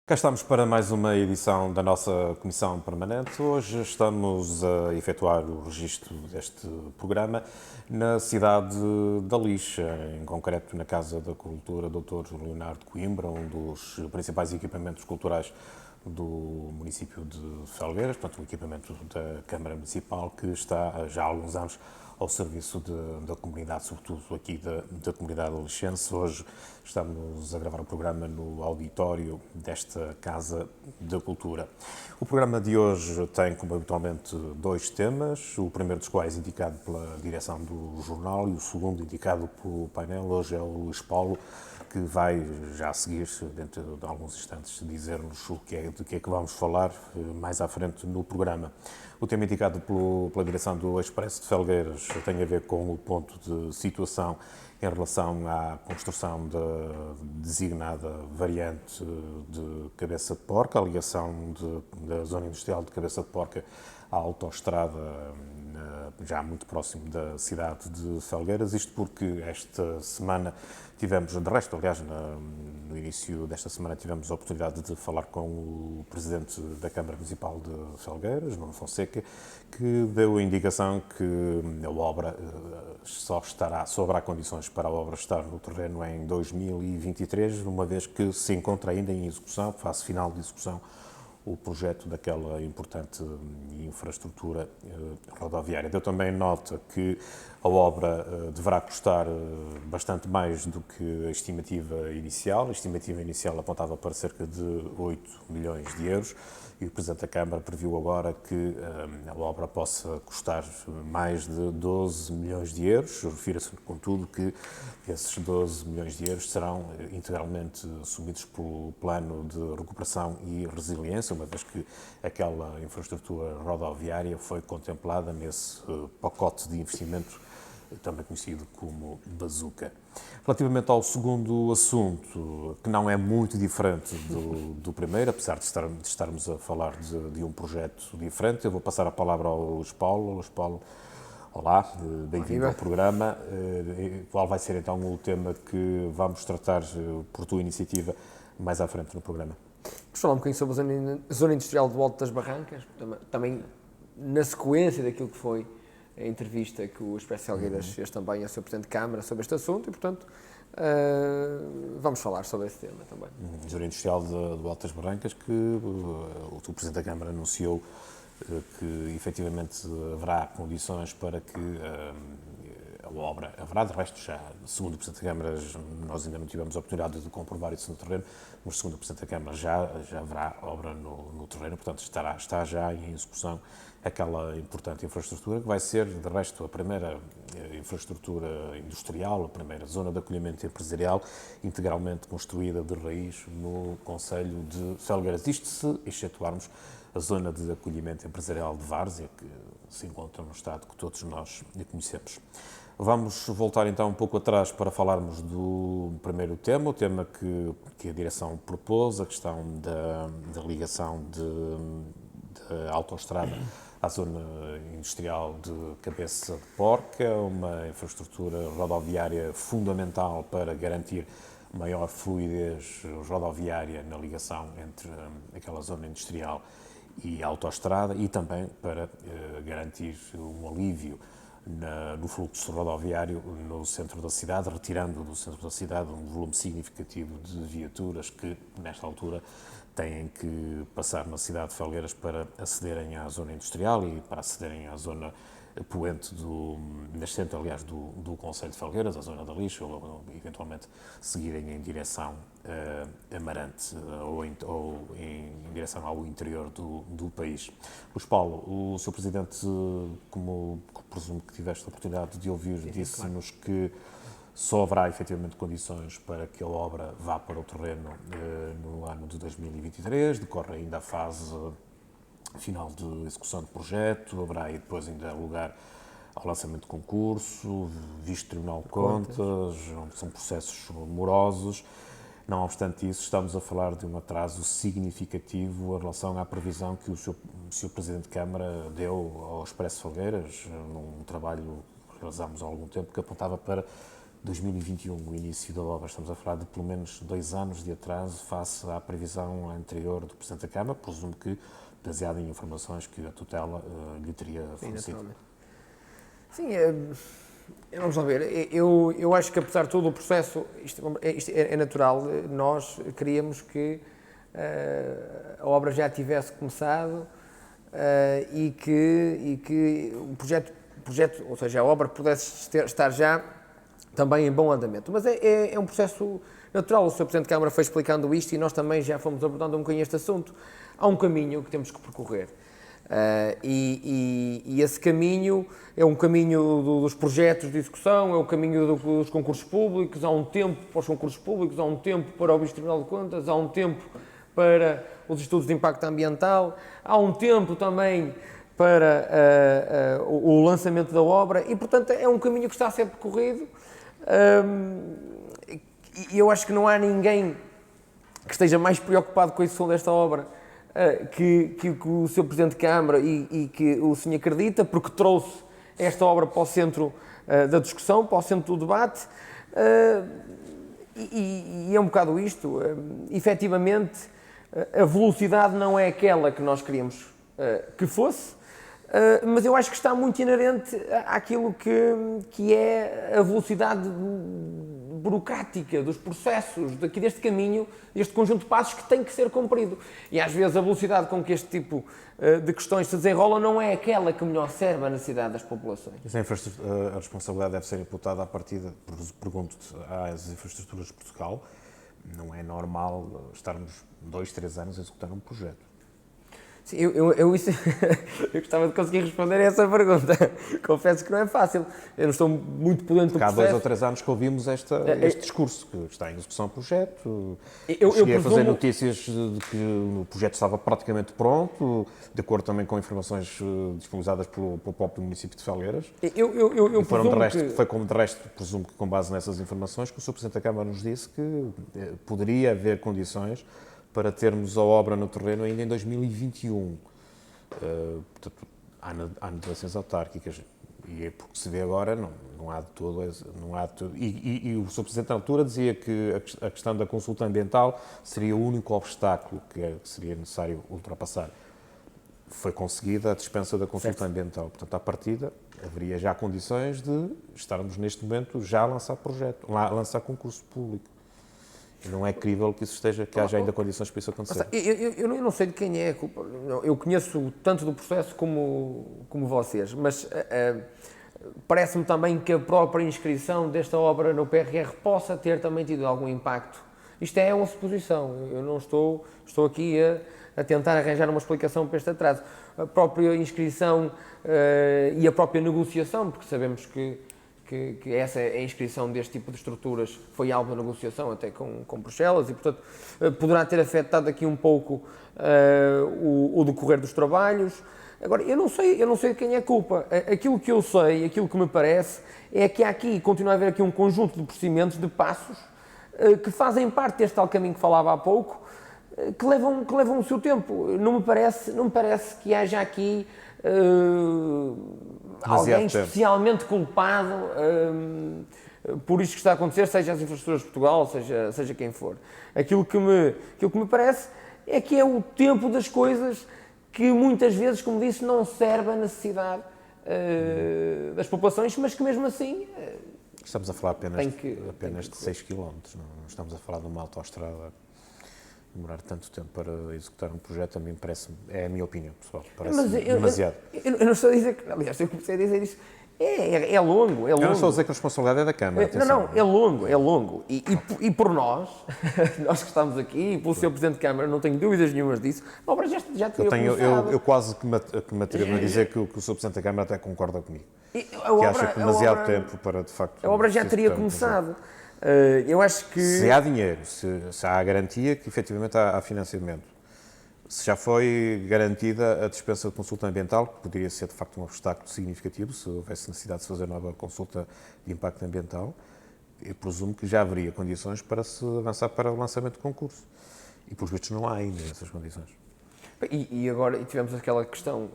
Cá estamos para mais uma edição da nossa Comissão Permanente. Hoje estamos a efetuar o registro deste programa na cidade da Lixa, em concreto na Casa da Cultura Dr. Leonardo Coimbra, um dos principais equipamentos culturais do município de Felgueiras, portanto um equipamento da Câmara Municipal que está já há alguns anos ao serviço da comunidade, sobretudo aqui da comunidade lixense. Hoje estamos a gravar o programa no auditório desta Casa da Cultura. O programa de hoje tem, como habitualmente, dois temas, o primeiro dos quais indicado pela direção do jornal e o segundo indicado pelo painel. Hoje é o Luís Paulo, que vai já a seguir, dentro de alguns instantes, dizer-nos de que é que vamos falar mais à frente no programa. O tema indicado pela direção do Expresso de Felgueiras tem a ver com o ponto de situação em relação à construção da designada variante de Cabeça de Porca, a ligação da zona industrial de Cabeça de Porca à autoestrada já muito próximo da cidade de Felgueiras, isto porque esta semana tivemos, de resto, aliás, no início desta semana tivemos a oportunidade de falar com o Presidente da Câmara Municipal de Felgueiras, Nuno Fonseca, que deu a indicação que a obra só haverá condições para a obra estar no terreno em 2023, uma vez que se encontra ainda em execução, fase final de execução, o projeto daquela importante infraestrutura rodoviária. Deu também nota que a obra deverá custar bastante mais do que a estimativa inicial. A estimativa inicial apontava para cerca de 8 milhões de euros e o Presidente da Câmara previu agora que a obra possa custar mais de 12 milhões de euros. Refira-se, contudo, que esses 12 milhões de euros serão integralmente assumidos pelo Plano de Recuperação e Resiliência, uma vez que aquela infraestrutura rodoviária foi contemplada nesse pacote de investimento, também conhecido como Bazuca. Relativamente ao segundo assunto, que não é muito diferente do primeiro, apesar de estarmos a falar de um projeto diferente, eu vou passar a palavra ao Luís Paulo. Luís Paulo, olá, bem-vindo ao programa. Qual vai ser então o tema que vamos tratar por tua iniciativa mais à frente no programa? Vamos falar um bocadinho sobre a zona industrial do Alto das Barrancas, também na sequência daquilo que foi a entrevista que o Expresso Felgueiras fez também ao Sr. Presidente de Câmara sobre este assunto e, portanto, vamos falar sobre esse tema também. Zona industrial do Alto das Barrancas, que o Presidente da Câmara anunciou que efetivamente haverá condições para que a obra haverá, de resto, já, segundo o Presidente da Câmara, nós ainda não tivemos a oportunidade de comprovar isso no terreno, mas segundo o Presidente da Câmara já haverá obra no terreno, portanto está já em execução aquela importante infraestrutura, que vai ser, de resto, a primeira infraestrutura industrial, a primeira zona de acolhimento empresarial integralmente construída de raiz no concelho de Felgueiras. Isto se excetuarmos a zona de acolhimento empresarial de Várzea, que se encontra no estado que todos nós conhecemos. Vamos voltar então um pouco atrás para falarmos do primeiro tema, o tema que a direção propôs, a questão da ligação da autoestrada à zona industrial de Cabeça de Porca, uma infraestrutura rodoviária fundamental para garantir maior fluidez rodoviária na ligação entre aquela zona industrial e a autoestrada e também para garantir um alívio no fluxo rodoviário no centro da cidade, retirando do centro da cidade um volume significativo de viaturas que, nesta altura, têm que passar na cidade de Felgueiras para acederem à zona industrial e para acederem à zona poente nascente, aliás, do concelho de Felgueiras, a zona da Lixa, ou eventualmente seguirem em direção a Amarante ou em direção ao interior do país. Luís Paulo, o Sr. Presidente, como presumo que tiveste a oportunidade de ouvir, disse-nos que só haverá efetivamente condições para que a obra vá para o terreno no ano de 2023, decorre ainda a fase final de execução do projeto, haverá aí depois ainda lugar ao lançamento de concurso, visto Tribunal de Contas, são processos morosos. Não obstante isso, estamos a falar de um atraso significativo em relação à previsão que o Sr. Presidente de Câmara deu ao Expresso Felgueiras, num trabalho que realizámos há algum tempo, que apontava para 2021, o início da obra. Estamos a falar de pelo menos 2 anos de atraso face à previsão anterior do Presidente da Câmara, presumo que baseado em informações que a tutela lhe teria fornecido. Sim, vamos lá ver. Eu acho que, apesar de tudo, o processo, isto é natural. Nós queríamos que a obra já tivesse começado e que o projeto, ou seja, a obra pudesse estar já também em bom andamento. Mas é um processo natural. O Sr. Presidente da Câmara foi explicando isto e nós também já fomos abordando um bocadinho este assunto. Há um caminho que temos que percorrer. E esse caminho é um caminho dos projetos de execução, é o caminho dos concursos públicos. Há um tempo para os concursos públicos, há um tempo para o Visto Tribunal de Contas, há um tempo para os estudos de impacto ambiental, há um tempo também para o lançamento da obra e, portanto, é um caminho que está a ser percorrido. E eu acho que não há ninguém que esteja mais preocupado com a execução desta obra que o Sr. Presidente de Câmara e que o senhor acredita, porque trouxe esta obra para o centro da discussão, para o centro do debate, e é um bocado isto. Efetivamente, a velocidade não é aquela que nós queríamos que fosse, mas eu acho que está muito inerente àquilo que é a velocidade burocrática dos processos, deste caminho, deste conjunto de passos que tem que ser cumprido. E às vezes a velocidade com que este tipo de questões se desenrolam não é aquela que melhor serve a necessidade das populações. A responsabilidade deve ser imputada à partida, pergunto-te, às infraestruturas de Portugal. Não é normal estarmos 2, 3 anos a executar um projeto. Sim, eu gostava de conseguir responder a essa pergunta. Confesso que não é fácil. Eu não estou muito por dentro do processo. Há 2 ou 3 anos que ouvimos este discurso, que está em execução do projeto. Eu Cheguei a fazer notícias de que o projeto estava praticamente pronto, de acordo também com informações disponibilizadas pelo próprio município de Felgueiras. Foi como de resto, presumo que com base nessas informações, que o Sr. Presidente da Câmara nos disse que poderia haver condições para termos a obra no terreno ainda em 2021. Portanto, há eleições autárquicas e é porque se vê agora, não há de todo. E o Sr. Presidente na altura dizia que a questão da consulta ambiental seria o único obstáculo que seria necessário ultrapassar. Foi conseguida a dispensa da consulta ambiental. Portanto, à partida, haveria já condições de estarmos neste momento já a lançar projeto, a lançar concurso público. Não é crível que haja ainda condições para isso acontecer. Eu não sei de quem é a culpa. Eu conheço tanto do processo como vocês, mas parece-me também que a própria inscrição desta obra no PRR possa ter também tido algum impacto. Isto é uma suposição. Eu não estou aqui a tentar arranjar uma explicação para este atraso. A própria inscrição e a própria negociação, porque sabemos que essa é a inscrição deste tipo de estruturas foi alvo de negociação até com Bruxelas e, portanto, poderá ter afetado aqui um pouco o decorrer dos trabalhos. Agora, eu não sei de quem é a culpa. Aquilo que eu sei, aquilo que me parece, é que continua a haver aqui um conjunto de procedimentos, de passos, que fazem parte deste tal caminho que falava há pouco, que levam o seu tempo. Não me parece que haja aqui alguém especialmente culpado por isto que está a acontecer, seja as infraestruturas de Portugal, seja quem for. Aquilo que me parece é que é o tempo das coisas que muitas vezes, como disse, não serve à necessidade das populações, mas que mesmo assim... Estamos a falar apenas de 6 km, não estamos a falar de uma autoestrada. Demorar tanto tempo para executar um projeto, a mim parece-me, é a minha opinião pessoal, parece demasiado. Eu não estou a dizer que, aliás, eu comecei a dizer isso, é longo. Eu não estou a dizer que a responsabilidade é da Câmara, atenção. Não, é longo. E por nós que estamos aqui, e pelo Sr. Presidente de Câmara, não tenho dúvidas nenhumas disso, a obra já teria começado. Eu quase que me atrevo a dizer que o Sr. Presidente da Câmara até concorda comigo. Que acha que demasiado tempo para, de facto... A obra já teria começado. Eu acho que... Se há dinheiro, se há a garantia que efetivamente há financiamento, se já foi garantida a dispensa de consulta ambiental, que poderia ser de facto um obstáculo significativo se houvesse necessidade de fazer nova consulta de impacto ambiental, eu presumo que já haveria condições para se avançar para o lançamento do concurso. E, pelos vistos, não há ainda essas condições. E agora tivemos aquela questão.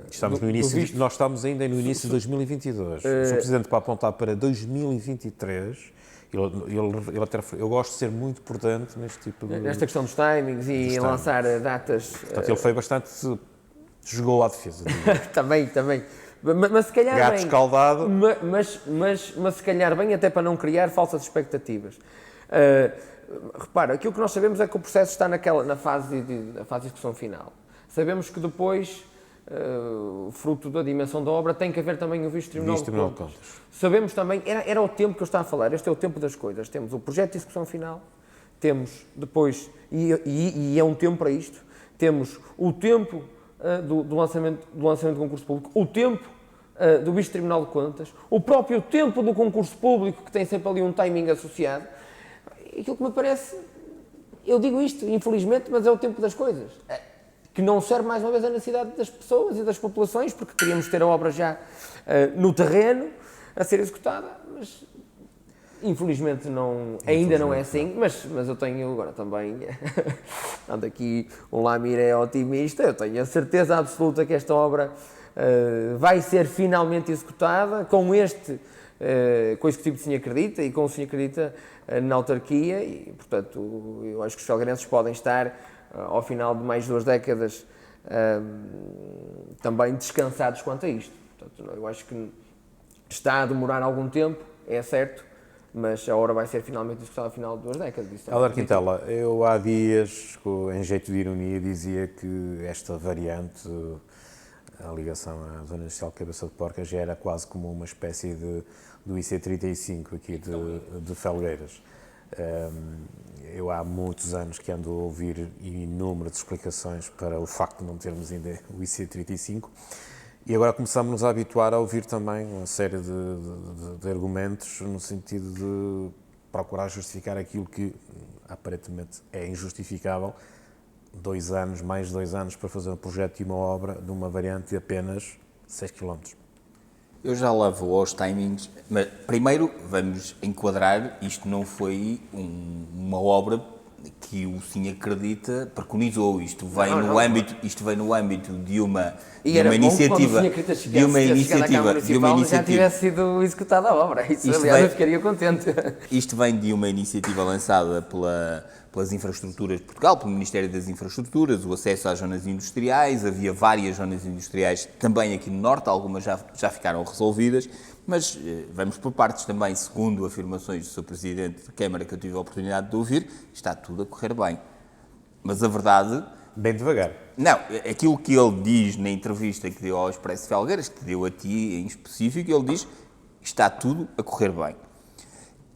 Estamos no início, nós estamos ainda no início de 2022. O Sr. Presidente, para apontar para 2023, ele até, eu gosto de ser muito prudente neste tipo de... Nesta questão dos timings e lançar datas. Portanto, ele foi bastante... jogou à defesa. Também. Mas se calhar gato bem, escaldado. Mas se calhar bem até para não criar falsas expectativas. Repara, aquilo que nós sabemos é que o processo está na fase de execução final. Sabemos que depois, fruto da dimensão da obra, tem que haver também o visto de Tribunal de Contas. Sabemos também, era o tempo que eu estava a falar, este é o tempo das coisas. Temos o projeto de execução final, temos depois, e é um tempo para isto, temos o tempo do lançamento do concurso público, o tempo do visto de Tribunal de Contas, o próprio tempo do concurso público, que tem sempre ali um timing associado. Aquilo que me parece, eu digo isto, infelizmente, mas é o tempo das coisas, que não serve mais uma vez à necessidade das pessoas e das populações, porque queríamos ter a obra já no terreno, a ser executada, mas infelizmente ainda não é assim, mas eu tenho agora também, ando aqui, um Lamir é otimista, eu tenho a certeza absoluta que esta obra vai ser finalmente executada com este com o Executivo de Sinha Acredita e com o Sinha Acredita na autarquia e, portanto, eu acho que os felgueirenses podem estar, ao final de mais 2 décadas, também descansados quanto a isto. Portanto, eu acho que está a demorar algum tempo, é certo, mas a obra vai ser finalmente executada ao final de 2 décadas. Helder Quintela, eu há dias, em jeito de ironia, dizia que esta variante, a ligação à Zona Industrial de Cabeça de Porca, já era quase como uma espécie do IC35 aqui de Felgueiras. Eu há muitos anos que ando a ouvir inúmeras explicações para o facto de não termos ainda o IC35 e agora começamos a habituar a ouvir também uma série de argumentos no sentido de procurar justificar aquilo que aparentemente é injustificável. 2 anos, mais 2 anos para fazer um projeto de uma obra de uma variante de apenas 6 km. Eu já lá vou aos timings, mas primeiro vamos enquadrar, isto não foi uma obra que o Sinha Acredita preconizou, isto vem no âmbito de uma iniciativa, já tivesse sido executada a obra, eu ficaria contente. Isto vem de uma iniciativa lançada pelas Infraestruturas de Portugal, pelo Ministério das Infraestruturas, o acesso às zonas industriais, havia várias zonas industriais também aqui no Norte, algumas já ficaram resolvidas, mas vamos por partes também, segundo afirmações do Sr. Presidente da Câmara que eu tive a oportunidade de ouvir, está tudo a correr bem. Mas a verdade... Bem devagar. Não, aquilo que ele diz na entrevista que deu ao Expresso Felgueiras, que deu a ti em específico, ele diz está tudo a correr bem.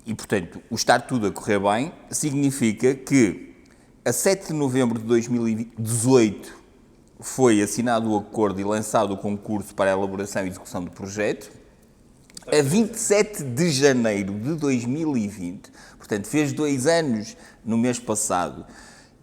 E, portanto, o estar tudo a correr bem significa que a 7 de novembro de 2018 foi assinado o acordo e lançado o concurso para a elaboração e execução do projeto. A 27 de janeiro de 2020, portanto, fez 2 anos no mês passado,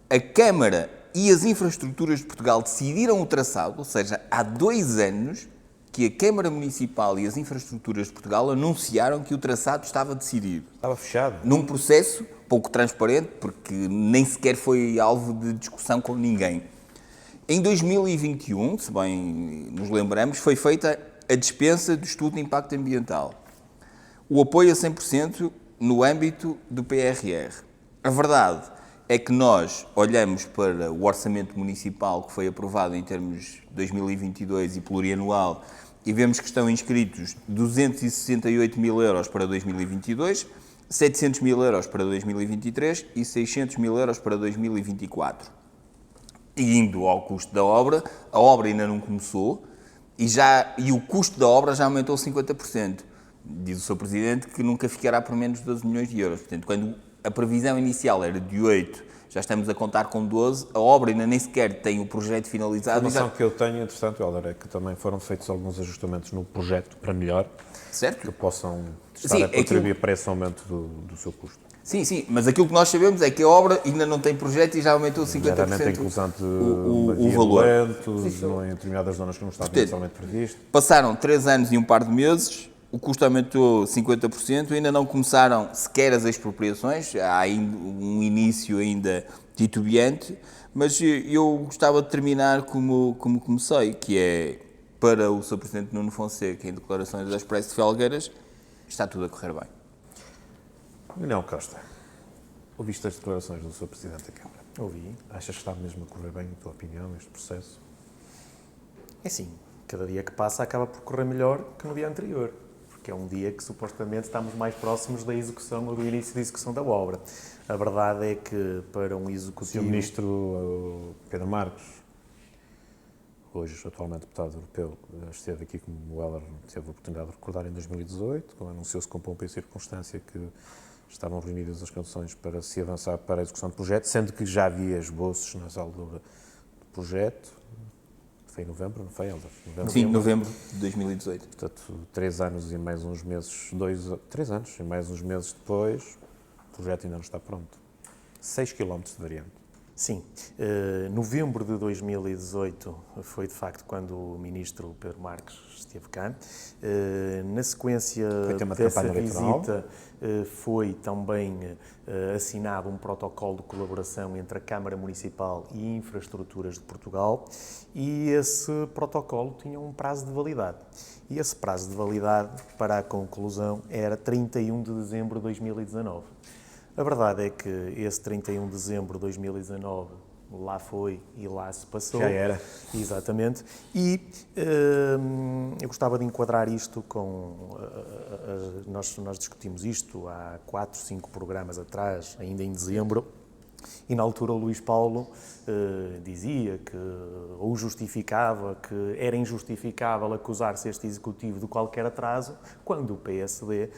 a Câmara e as Infraestruturas de Portugal decidiram o traçado, ou seja, há 2 anos que a Câmara Municipal e as Infraestruturas de Portugal anunciaram que o traçado estava decidido. Estava fechado. Num processo pouco transparente, porque nem sequer foi alvo de discussão com ninguém. Em 2021, se bem nos lembramos, foi feita a dispensa do estudo de impacto ambiental. O apoio a 100% no âmbito do PRR. A verdade é que nós olhamos para o orçamento municipal que foi aprovado em termos de 2022 e plurianual e vemos que estão inscritos 268 mil euros para 2022, 700 mil euros para 2023 e 600 mil euros para 2024. E indo ao custo da obra, a obra ainda não começou e o custo da obra já aumentou 50%. Diz o Sr. Presidente que nunca ficará por menos de 12 milhões de euros. Portanto, quando a previsão inicial era de 8, já estamos a contar com 12, a obra ainda nem sequer tem o projeto finalizado. A informação que eu tenho, entretanto, Helder, é que também foram feitos alguns ajustamentos no projeto para melhor, certo? Que possam estar a contribuir para esse aumento do seu custo. Sim, mas aquilo que nós sabemos é que a obra ainda não tem projeto e já aumentou 50% a inclusão de o valor. Em determinadas zonas que não estava inicialmente previsto. Passaram 3 anos e um par de meses, o custo aumentou 50%, ainda não começaram sequer as expropriações, há ainda um início ainda titubeante, mas eu gostava de terminar como comecei, que é, para o Sr. Presidente Nuno Fonseca, em declarações da Expresso de Felgueiras, está tudo a correr bem. Manuel Costa, ouviste as declarações do Sr. Presidente da Câmara? Ouvi. Achas que está mesmo a correr bem, na tua opinião, este processo? É assim, cada dia que passa acaba por correr melhor que no dia anterior, porque é um dia que supostamente estamos mais próximos da execução ou do início da execução da obra. A verdade é que para um O executivo... Sr. Ministro Pedro Marcos, hoje atualmente deputado europeu, esteve aqui, como o Heller teve a oportunidade de recordar, em 2018, quando anunciou-se com pompa e circunstância que estavam reunidas as condições para se avançar para a execução do projeto, sendo que já havia esboços nessa altura do projeto. Foi em novembro, não foi, Helder? Sim, novembro de 2018. Portanto, 3 anos e mais uns meses, 3 anos e mais uns meses depois, o projeto ainda não está pronto. 6 km de variante. Sim, novembro de 2018 foi de facto quando o ministro Pedro Marques esteve cá. Na sequência dessa visita foi também assinado um protocolo de colaboração entre a Câmara Municipal e Infraestruturas de Portugal e esse protocolo tinha um prazo de validade. E esse prazo de validade para a conclusão era 31 de dezembro de 2019. A verdade é que esse 31 de dezembro de 2019 lá foi e lá se passou. Já era. Exatamente. E eu gostava de enquadrar isto com... Nós discutimos isto há 4, 5 programas atrás, ainda em dezembro, e na altura o Luís Paulo dizia que, ou justificava que era injustificável acusar-se este Executivo de qualquer atraso, quando o PSD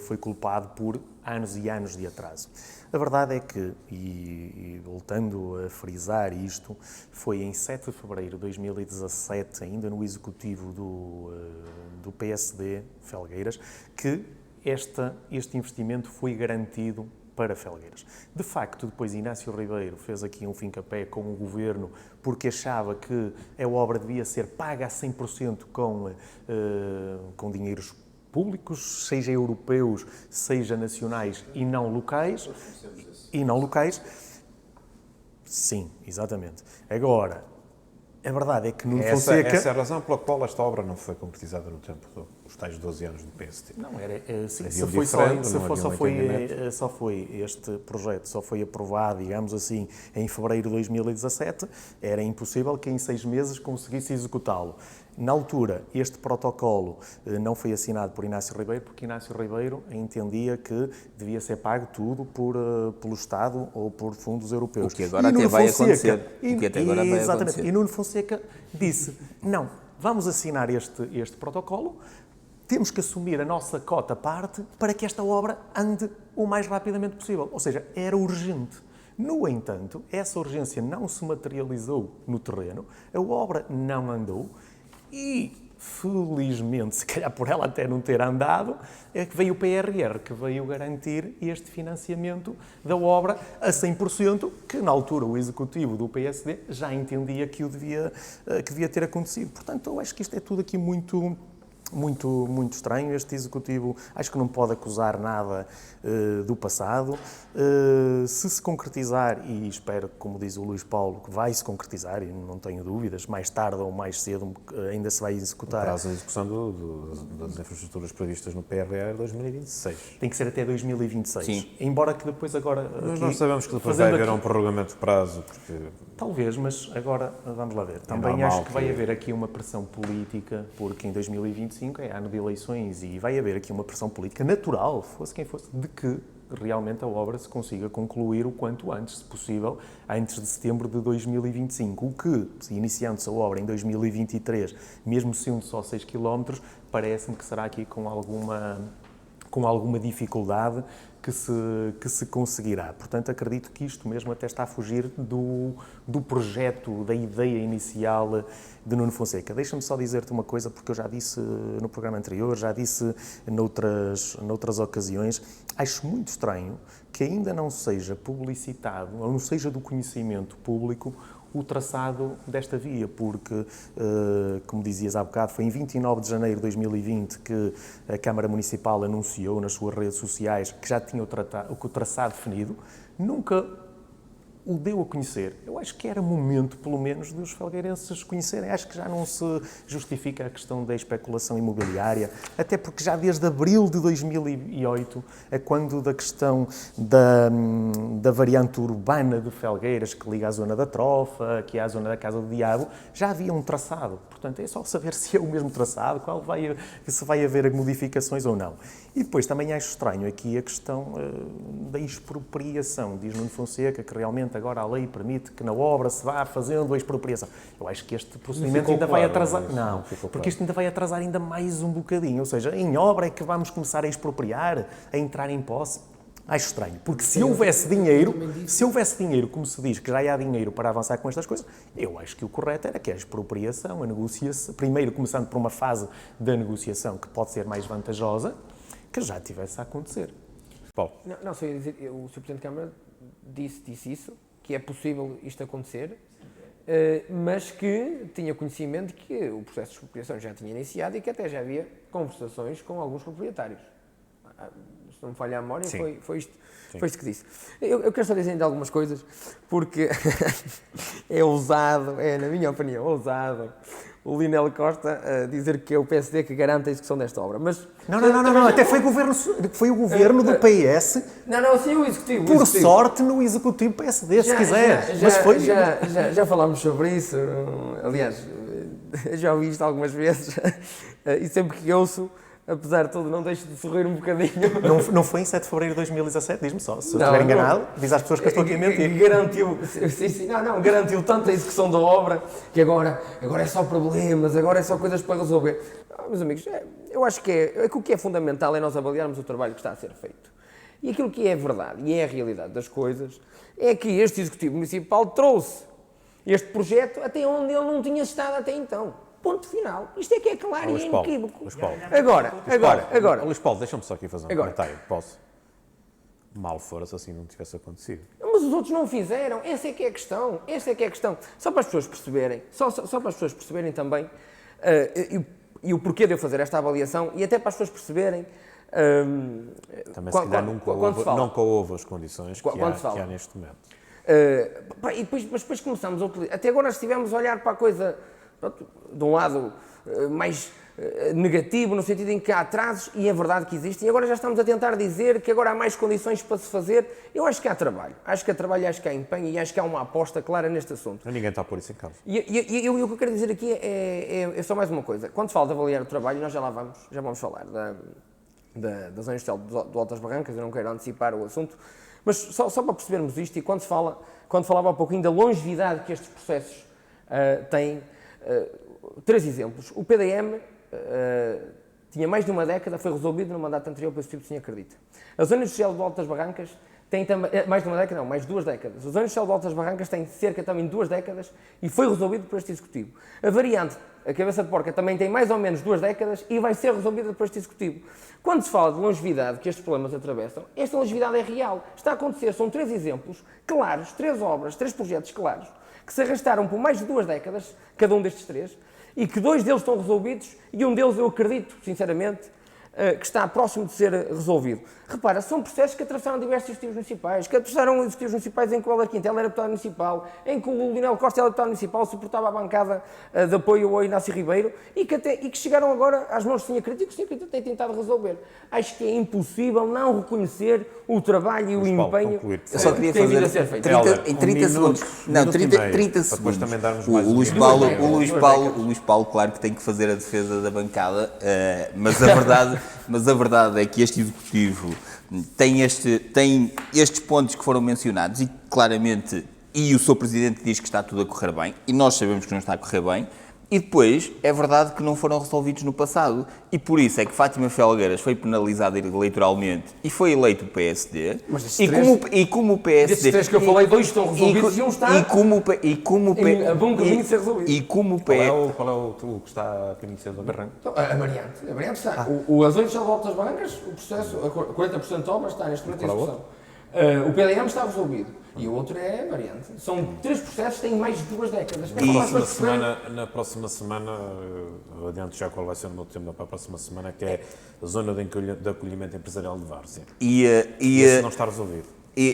foi culpado por anos e anos de atraso. A verdade é que, e voltando a frisar isto, foi em 7 de fevereiro de 2017, ainda no Executivo do PSD, Felgueiras, que este investimento foi garantido para Felgueiras. De facto, depois Inácio Ribeiro fez aqui um fincapé com o Governo porque achava que a obra devia ser paga a 100% com dinheiros públicos, seja europeus, seja nacionais e não locais. Sim, exatamente. Agora, a verdade é que Nuno Fonseca... Essa é a razão pela qual esta obra não foi concretizada no tempo dos tais 12 anos do PST. Não, sim, só foi este projeto, só foi aprovado, digamos assim, em fevereiro de 2017, era impossível que em 6 meses conseguisse executá-lo. Na altura, este protocolo não foi assinado por Inácio Ribeiro, porque Inácio Ribeiro entendia que devia ser pago tudo pelo Estado ou por fundos europeus. O que agora até vai acontecer. Exatamente. E Nuno Fonseca disse, não, vamos assinar este protocolo, temos que assumir a nossa cota parte para que esta obra ande o mais rapidamente possível. Ou seja, era urgente. No entanto, essa urgência não se materializou no terreno, a obra não andou e, felizmente, se calhar por ela até não ter andado, é que veio o PRR, que veio garantir este financiamento da obra a 100%, que na altura o Executivo do PSD já entendia que devia ter acontecido. Portanto, eu acho que isto é tudo aqui muito estranho. Este Executivo acho que não pode acusar nada do passado. Se concretizar, e espero, como diz o Luís Paulo, que vai se concretizar, e não tenho dúvidas, mais tarde ou mais cedo ainda se vai executar. O prazo de execução das infraestruturas previstas no PRR é 2026. Tem que ser até 2026. Sim. Embora que depois agora... Mas nós sabemos que depois vai haver um prorrogamento de prazo, porque... Talvez, mas agora vamos lá ver. Também acho que vai haver aqui uma pressão política, porque em 2025 é ano de eleições e vai haver aqui uma pressão política natural, fosse quem fosse, de que realmente a obra se consiga concluir o quanto antes, se possível, antes de setembro de 2025. O que, iniciando-se a obra em 2023, mesmo sendo só 6 km, parece-me que será aqui com alguma dificuldade que se conseguirá. Portanto, acredito que isto mesmo até está a fugir do projeto, da ideia inicial de Nuno Fonseca. Deixa-me só dizer-te uma coisa, porque eu já disse no programa anterior, já disse noutras ocasiões, acho muito estranho que ainda não seja publicitado, ou não seja do conhecimento público, o traçado desta via, porque, como dizias há bocado, foi em 29 de janeiro de 2020 que a Câmara Municipal anunciou nas suas redes sociais que já tinha o traçado definido. Nunca o deu a conhecer. Eu acho que era momento, pelo menos, dos felgueirenses conhecerem. Acho que já não se justifica a questão da especulação imobiliária, até porque já desde abril de 2008, quando da questão da variante urbana de Felgueiras, que liga à zona da Trofa, que é a zona da Casa do Diabo, já havia um traçado. Portanto, é só saber se é o mesmo traçado, se vai haver modificações ou não. E depois também acho estranho aqui a questão da expropriação. Diz Nuno Fonseca que realmente agora a lei permite que na obra se vá fazendo a expropriação. Eu acho que este procedimento ainda vai atrasar. Não, porque isto ainda vai atrasar ainda mais um bocadinho. Ou seja, em obra é que vamos começar a expropriar, a entrar em posse. Acho estranho, porque se houvesse dinheiro, como se diz, que já há dinheiro para avançar com estas coisas, eu acho que o correto era que a expropriação, a negociação, primeiro começando por uma fase da negociação que pode ser mais vantajosa, que já tivesse a acontecer. Paulo. Não, só ia dizer, o Sr. Presidente da Câmara disse isso, que é possível isto acontecer, mas que tinha conhecimento de que o processo de expropriação já tinha iniciado e que até já havia conversações com alguns proprietários. Se não me falha a memória, foi isto que disse. Eu quero só dizer ainda algumas coisas, porque é ousado, na minha opinião, ousado o Lionel Costa dizer que é o PSD que garante a execução desta obra. Mas Não, até foi o governo do PS. Não, sim, o Executivo. Por sorte, no Executivo PSD, se quiser. Mas foi... Já falámos sobre isso. Aliás, já ouvi isto algumas vezes. E sempre que ouço, apesar de tudo, não deixo de sorrir um bocadinho. Não foi em 7 de fevereiro de 2017, diz-me só. Se eu estiver enganado, diz às pessoas que eu estou aqui a mentir. Garantiu tanto a execução da obra que agora é só problemas, agora é só coisas para resolver. Meus amigos, eu acho que o que é fundamental é nós avaliarmos o trabalho que está a ser feito. E aquilo que é verdade e é a realidade das coisas é que este Executivo Municipal trouxe este projeto até onde ele não tinha estado até então. Ponto final. Isto é que é claro e é inequívoco. Luís Paulo. Agora. Luís Paulo, deixa-me só aqui fazer um comentário. Posso? Mal fora se assim não tivesse acontecido. Mas os outros não fizeram. Essa é que é a questão. Só para as pessoas perceberem. Só para as pessoas perceberem também e o porquê de eu fazer esta avaliação e até para as pessoas perceberem. Também se calhar não houve as condições que há neste momento. Mas depois começamos a utilizar. Até agora estivemos a olhar para a coisa, pronto, de um lado mais negativo, no sentido em que há atrasos, e é verdade que existem, e agora já estamos a tentar dizer que agora há mais condições para se fazer. Eu acho que há trabalho, acho que há empenho e acho que há uma aposta clara neste assunto. Ninguém está a pôr isso em causa. E o que eu quero dizer aqui é só mais uma coisa. Quando se fala de avaliar o trabalho, nós já vamos falar da zona industrial do Alto das Barrancas, eu não quero antecipar o assunto, mas só para percebermos isto, e quando falava há pouquinho da longevidade que estes processos têm, 3 exemplos. O PDM tinha mais de uma década, foi resolvido no mandato anterior pelo Executivo, sim, acredita. A zona industrial do Alto das Barrancas tem também, mais de uma década, não, mais de 2 décadas. A zona industrial do Alto das Barrancas tem cerca também de 2 décadas e foi resolvido por este Executivo. A variante, a Cabeça de Porca, também tem mais ou menos 2 décadas e vai ser resolvida por este Executivo. Quando se fala de longevidade que estes problemas atravessam, esta longevidade é real. Está a acontecer, são 3 exemplos claros, 3 obras, 3 projetos claros, que se arrastaram por mais de 2 décadas, cada um destes 3, e que 2 deles estão resolvidos e um deles eu acredito, sinceramente, que está próximo de ser resolvido. Repara, são processos que atravessaram diversos executivos municipais, que atravessaram executivos municipais em que o Helder Quintela era deputado municipal, em que o Lionel Costa era deputado municipal, suportava a bancada de apoio ao Inácio Ribeiro e que chegaram agora às mãos do Sr. Crítico, o Sr. Crítico tem tentado resolver. Acho que é impossível não reconhecer o trabalho e o empenho eu só queria fazer 30 segundos. Não, 30 segundos. O Luís Paulo, claro que tem que fazer a defesa da bancada, mas a verdade é que este Executivo tem estes pontos que foram mencionados e claramente, e o Sr. Presidente diz que está tudo a correr bem, e nós sabemos que não está a correr bem, e depois é verdade que não foram resolvidos no passado, e por isso é que Fátima Felgueiras foi penalizada eleitoralmente e foi eleito o PSD, e como o PSD... Desses 3 que eu falei, 2 estão resolvidos e um está a bom caminho de ser resolvido. E como o Qual é o que está a caminho de ser resolvido? A Mariante está. O Azoio de Alto das Barrancas, o processo, 40% de obras está neste momento em execução. O PDM está resolvido. E o outro é a variante. São 3 processos que têm mais de 2 décadas. Na próxima semana, adianto já qual vai ser o meu tema para a próxima semana, que é a zona de acolhimento empresarial de Várzea. Esse não está resolvido.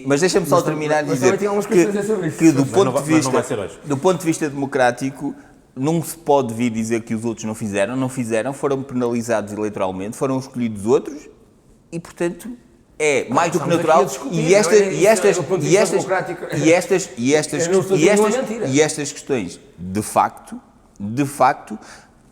Mas deixa-me só terminar mas dizer também tem algumas questões a sobre isso. que do Mas ponto não de vai- mas vista não vai ser hoje. do ponto de vista democrático não se pode vir dizer que os outros não fizeram, foram penalizados eleitoralmente, foram escolhidos outros e, portanto, é mais do que estamos natural. aqui a discutir, E não é? estas Isso e estas é do ponto de e vista estas democrático. e estas e estas Eu não estou a e dizer nenhuma estas mentira. e estas questões, de facto,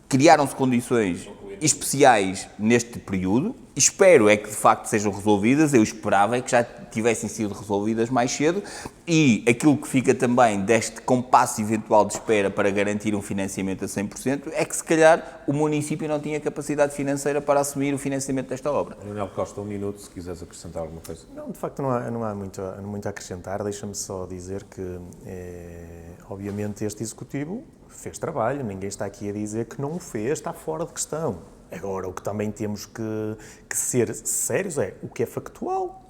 criaram-se condições especiais neste período. Espero é que de facto sejam resolvidas. Eu esperava é que já tivessem sido resolvidas mais cedo, e aquilo que fica também deste compasso eventual de espera para garantir um financiamento a 100% é que se calhar o município não tinha capacidade financeira para assumir o financiamento desta obra. Leonel Costa, 1 minuto, se quiseres acrescentar alguma coisa. Não, de facto não há muito a acrescentar. Deixa-me só dizer que, obviamente, este Executivo fez trabalho, ninguém está aqui a dizer que não o fez, está fora de questão. Agora, o que também temos que ser sérios é, o que é factual,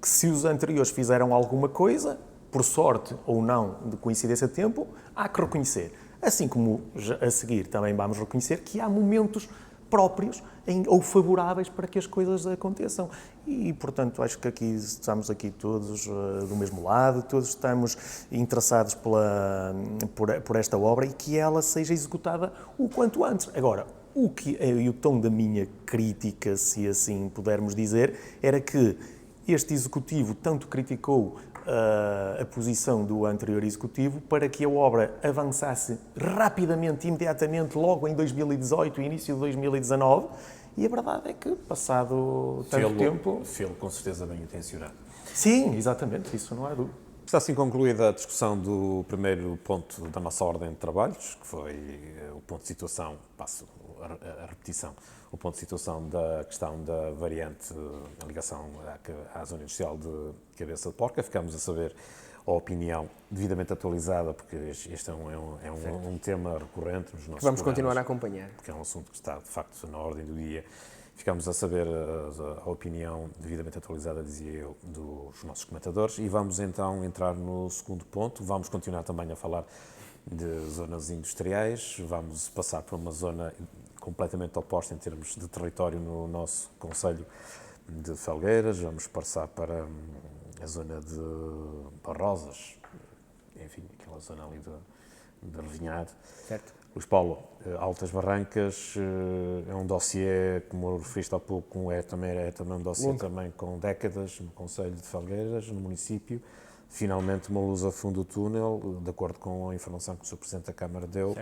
que se os anteriores fizeram alguma coisa, por sorte ou não, de coincidência de tempo, há que reconhecer. Assim como a seguir também vamos reconhecer que há momentos próprios ou favoráveis para que as coisas aconteçam. E, portanto, acho que estamos aqui todos do mesmo lado, todos estamos interessados por esta obra e que ela seja executada o quanto antes. Agora, o tom da minha crítica, se assim pudermos dizer, era que este Executivo tanto criticou a posição do anterior Executivo para que a obra avançasse rapidamente, imediatamente, logo em 2018, início de 2019, e a verdade é que, passado tanto tempo... Fê-lo com certeza bem intencionado. Sim, exatamente, isso não há dúvida. Está assim concluída a discussão do primeiro ponto da nossa ordem de trabalhos, que foi o ponto de situação, passo a repetição, o ponto de situação da questão da variante, a ligação à zona industrial de Cabeça de Porca. Ficamos a saber a opinião devidamente atualizada, porque este é um tema recorrente nos nossos Vamos programas, continuar a acompanhar. porque é um assunto que está, de facto, na ordem do dia. Ficamos a saber a opinião devidamente atualizada, dizia eu, dos nossos comentadores, e vamos então entrar no segundo ponto. Vamos continuar também a falar de zonas industriais, vamos passar para uma zona completamente oposta em termos de território no nosso concelho de Felgueiras, vamos passar para a zona de Barrosas, enfim, aquela zona ali de Revinhado. Certo. Luís Paulo, Altas Barrancas é um dossiê, como referiste há pouco, é também um dossiê também com décadas no concelho de Felgueiras, no município. Finalmente uma luz a fundo do túnel, de acordo com a informação que o Sr. Presidente da Câmara deu,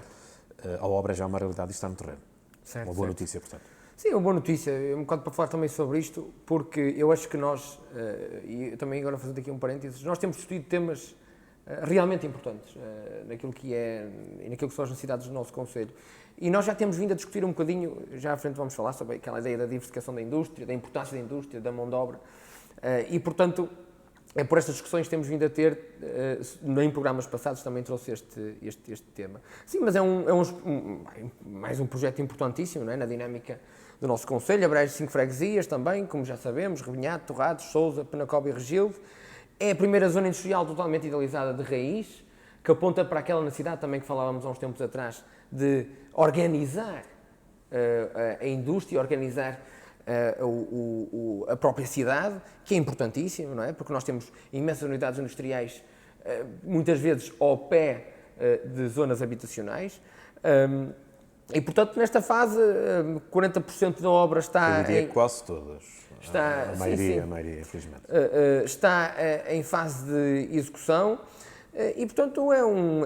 a obra já é uma realidade e está no terreno. Certo, Uma boa certo. notícia, portanto. Sim, é uma boa notícia. Um bocado para falar também sobre isto, porque eu acho que nós, e também agora fazendo aqui um parênteses, nós temos discutido temas realmente importantes naquilo que é e naquilo que são as necessidades do nosso concelho. E nós já temos vindo a discutir um bocadinho, já à frente vamos falar sobre aquela ideia da diversificação da indústria, da importância da indústria, da mão de obra, e portanto é por estas discussões que temos vindo a ter, em programas passados também trouxe este tema. Sim, mas é mais um projeto importantíssimo, não é? Na dinâmica do nosso concelho, abrange 5 freguesias também, como já sabemos, Revinhado, Torrados, Sousa, Penacóbia e Regilde. É a primeira zona industrial totalmente idealizada de raiz, que aponta para aquela necessidade também que falávamos há uns tempos atrás, de organizar a indústria, organizar a própria cidade, que é importantíssimo, não é? Porque nós temos imensas unidades industriais, muitas vezes ao pé de zonas habitacionais, e portanto nesta fase 40% da obra está Eu diria quase todas. Está, a maioria, infelizmente. está em fase de execução e, portanto, é um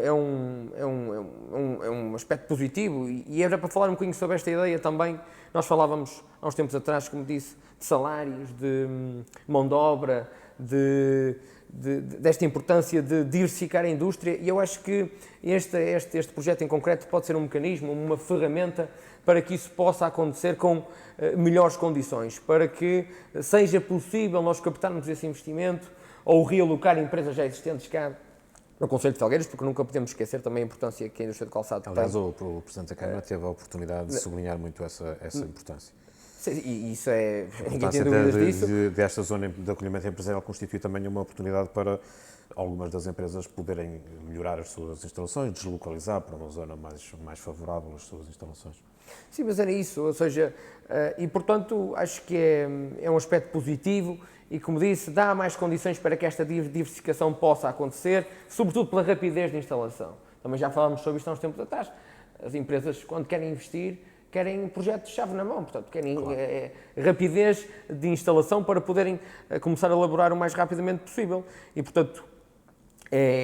aspecto positivo. E era para falar um bocadinho sobre esta ideia também. Nós falávamos há uns tempos atrás, como disse, de salários, de mão de obra, desta importância de diversificar a indústria, e eu acho que este projeto em concreto pode ser um mecanismo, uma ferramenta para que isso possa acontecer com melhores condições, para que seja possível nós captarmos esse investimento ou realocar empresas já existentes cá no Concelho de Felgueiras, porque nunca podemos esquecer também a importância que a indústria de calçado tem. Aliás, o Presidente da Câmara teve a oportunidade de sublinhar muito essa importância. E isso é... A Ninguém tem importância dúvidas disso. desta zona de acolhimento empresarial constitui também uma oportunidade para algumas das empresas poderem melhorar as suas instalações, deslocalizar para uma zona mais favorável às suas instalações. Sim, mas era isso, ou seja, e portanto acho que é um aspecto positivo e, como disse, dá mais condições para que esta diversificação possa acontecer, sobretudo pela rapidez de instalação. Também já falámos sobre isto há uns tempos atrás. As empresas, quando querem investir, querem projetos-chave na mão, portanto, querem rapidez de instalação para poderem começar a elaborar o mais rapidamente possível. E, portanto,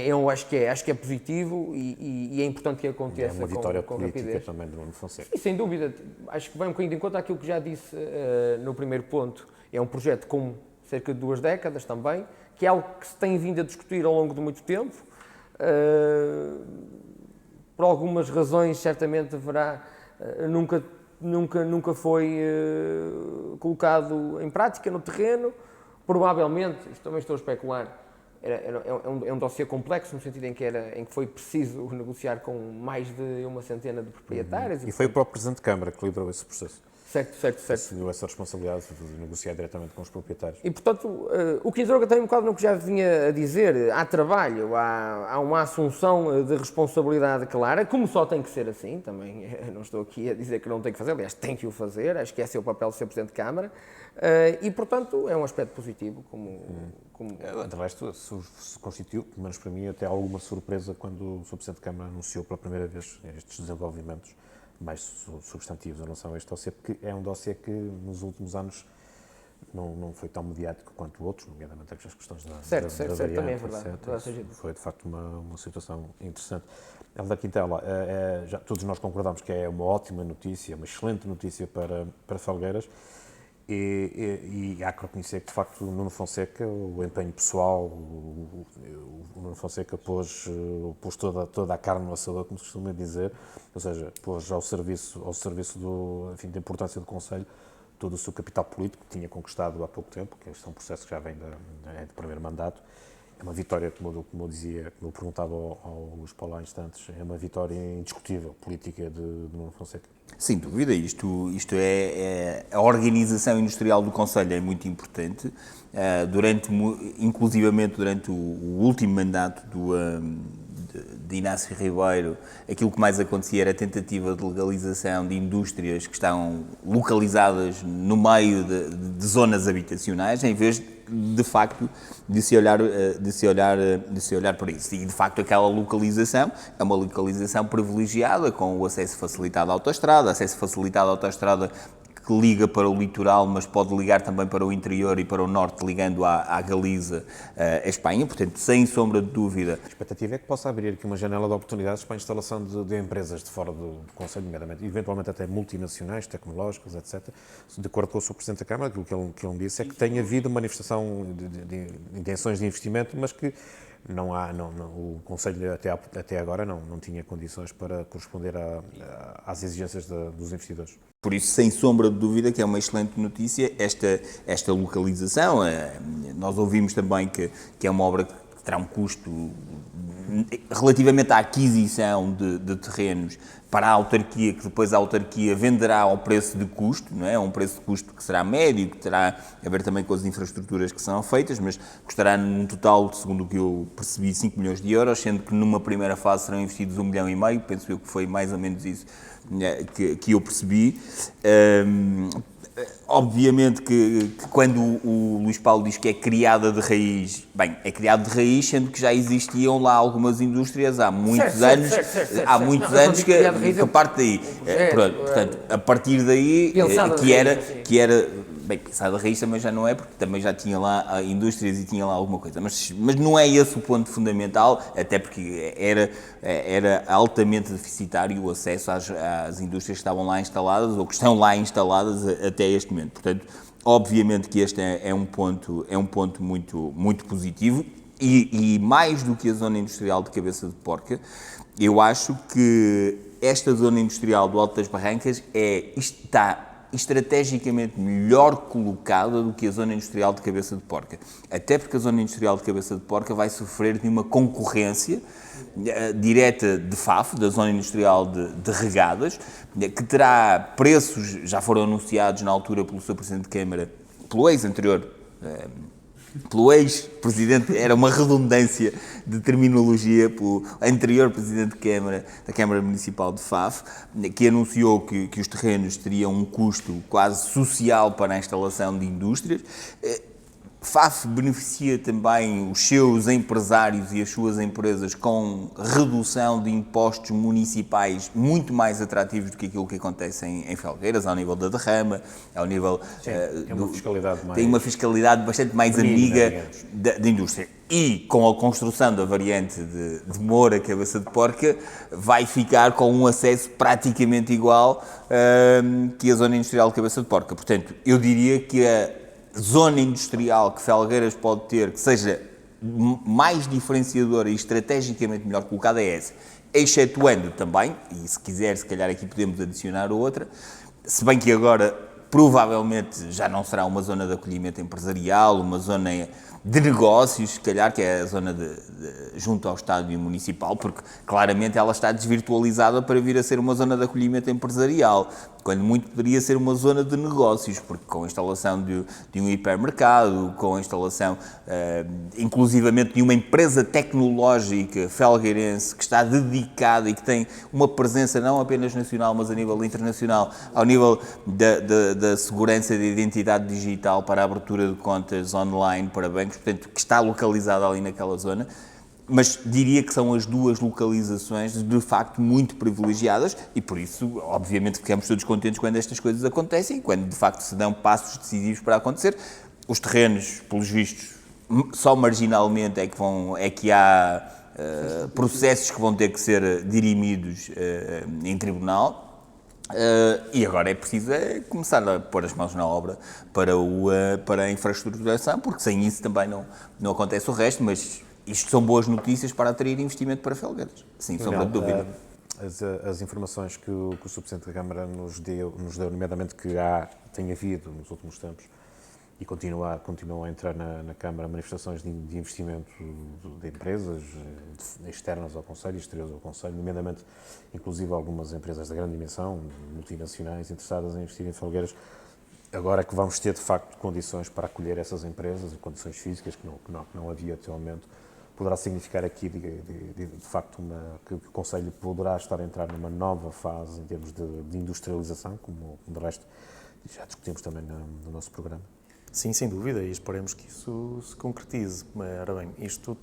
eu acho que é positivo e é importante que aconteça É uma vitória com política rapidez. também do Nuno Fonseca. E sem dúvida, acho que vai um bocadinho de encontro àquilo que já disse no primeiro ponto. É um projeto com cerca de 2 décadas também, que é algo que se tem vindo a discutir ao longo de muito tempo. Por algumas razões, certamente haverá, nunca foi colocado em prática no terreno. Provavelmente, isto também estou a especular, é um dossiê complexo, no sentido em que foi preciso negociar com mais de uma centena de proprietários. E foi o próprio Presidente de Câmara que liderou esse processo. Certo. Assumiu essa responsabilidade de negociar diretamente com os proprietários. E, portanto, o que interroga também um bocado no que já vinha a dizer, há trabalho, há uma assunção de responsabilidade clara, como só tem que ser assim, também não estou aqui a dizer que não tem que fazer, aliás, tem que o fazer, acho que esse é o papel do Sr. Presidente de Câmara, e, portanto, é um aspecto positivo, De resto, se constituiu, pelo menos para mim, até alguma surpresa quando o Sr. Presidente de Câmara anunciou pela primeira vez estes desenvolvimentos mais substantivos em relação a este dossiê, porque é um dossiê que nos últimos anos não foi tão mediático quanto outros, nomeadamente as questões da Certo, variante, também é verdade. etc. Foi, de facto, uma situação interessante. Helder Quintela, todos nós concordamos que é uma ótima notícia, uma excelente notícia para Felgueiras, e há que reconhecer que, de facto, o Nuno Fonseca, o empenho pessoal, o Nuno Fonseca pôs toda a carne no assador, como se costuma dizer, ou seja, pôs ao serviço da importância do Conselho todo o seu capital político que tinha conquistado há pouco tempo, que este é um processo que já vem de primeiro mandato. É uma vitória, como eu perguntava ao Luís Paulo há instantes, é uma vitória indiscutível política de Nuno Fonseca. Sem dúvida, isto é a organização industrial do Conselho é muito importante. Inclusivamente durante o último mandato de Inácio Ribeiro, aquilo que mais acontecia era a tentativa de legalização de indústrias que estão localizadas no meio de zonas habitacionais, em vez de facto de se olhar para isso. E de facto aquela localização é uma localização privilegiada, com o acesso facilitado à autoestrada, que liga para o litoral, mas pode ligar também para o interior e para o norte, ligando à Galiza, à Espanha. Portanto, sem sombra de dúvida. A expectativa é que possa abrir aqui uma janela de oportunidades para a instalação de empresas de fora do Conselho, nomeadamente, eventualmente até multinacionais, tecnológicas, etc. De acordo com o Sr. Presidente da Câmara, aquilo que ele disse é que tem havido manifestação de intenções de investimento, mas que o Conselho até agora não tinha condições para corresponder às exigências dos investidores. Por isso, sem sombra de dúvida, que é uma excelente notícia esta localização. Nós ouvimos também que é uma obra que terá um custo relativamente à aquisição de terrenos para a autarquia, que depois a autarquia venderá ao preço de custo, não é? Um preço de custo que será médio, que terá a ver também com as infraestruturas que são feitas, mas custará num total, segundo o que eu percebi, 5 milhões de euros, sendo que numa primeira fase serão investidos 1,5 milhão, penso eu que foi mais ou menos isso que eu percebi. Obviamente que quando o Luís Paulo diz que é criada de raiz, bem, é criada de raiz, sendo que já existiam lá algumas indústrias há muitos anos, que parte daí. Portanto, a partir daí, que era bem, pensada de raiz também já não é, porque também já tinha lá indústrias e tinha lá alguma coisa, mas não é esse o ponto fundamental, até porque era altamente deficitário o acesso às indústrias que estavam lá instaladas, ou que estão lá instaladas até este momento. Portanto, obviamente que este é um ponto muito, muito positivo, e mais do que a zona industrial de Cabeça de Porca, eu acho que esta zona industrial do Alto das Barrancas está estrategicamente melhor colocada do que a zona industrial de Cabeça de Porca. Até porque a zona industrial de Cabeça de Porca vai sofrer de uma concorrência direta de FAF, da zona industrial de Regadas, que terá preços, já foram anunciados na altura pelo Sr. Presidente de Câmara, pelo ex-presidente, era uma redundância de terminologia, pelo anterior presidente da Câmara Municipal de Faf, que anunciou que os terrenos teriam um custo quase social para a instalação de indústrias. FAF beneficia também os seus empresários e as suas empresas com redução de impostos municipais muito mais atrativos do que aquilo que acontece em Felgueiras, ao nível da derrama, ao nível... Tem uma fiscalidade mais... Tem uma fiscalidade bastante mais benigna, amiga da indústria. E com a construção da variante de Moura, Cabeça de Porca, vai ficar com um acesso praticamente igual que a zona industrial de Cabeça de Porca. Portanto, eu diria que a zona industrial que Felgueiras pode ter, que seja mais diferenciadora e estrategicamente melhor colocada, é essa. Excetuando também, e se quiser, se calhar aqui podemos adicionar outra, se bem que agora provavelmente já não será uma zona de acolhimento empresarial, uma zona de negócios, se calhar, que é a zona junto ao estádio municipal, porque claramente ela está desvirtualizada para vir a ser uma zona de acolhimento empresarial, quando muito poderia ser uma zona de negócios, porque com a instalação de um hipermercado, com a instalação, inclusivamente, de uma empresa tecnológica felgueirense que está dedicada e que tem uma presença não apenas nacional, mas a nível internacional, ao nível da segurança da identidade digital para a abertura de contas online para bancos, portanto, que está localizada ali naquela zona. Mas diria que são as duas localizações de facto muito privilegiadas e por isso, obviamente, ficamos todos contentes quando estas coisas acontecem e quando de facto se dão passos decisivos para acontecer. Os terrenos, pelos vistos, só marginalmente é que há processos que vão ter que ser dirimidos em tribunal. E agora é preciso começar a pôr as mãos na obra para a infraestruturação, porque sem isso também não acontece o resto, mas isto são boas notícias para atrair investimento para Felgueiras, sem sombra de dúvida. As informações que o Subpresidente da Câmara nos deu, nomeadamente que tem havido nos últimos tempos e continuam a entrar na Câmara manifestações de investimento de empresas externas ao Conselho e exteriores ao Conselho, nomeadamente, inclusive, algumas empresas de grande dimensão, multinacionais, interessadas em investir em Felgueiras. Agora que vamos ter, de facto, condições para acolher essas empresas, condições físicas que não havia até ao momento, poderá significar aqui, de facto, que o Conselho poderá estar a entrar numa nova fase em termos de industrialização, como de resto já discutimos também no nosso programa. Sim, sem dúvida, e esperemos que isso se concretize. Ora bem, isto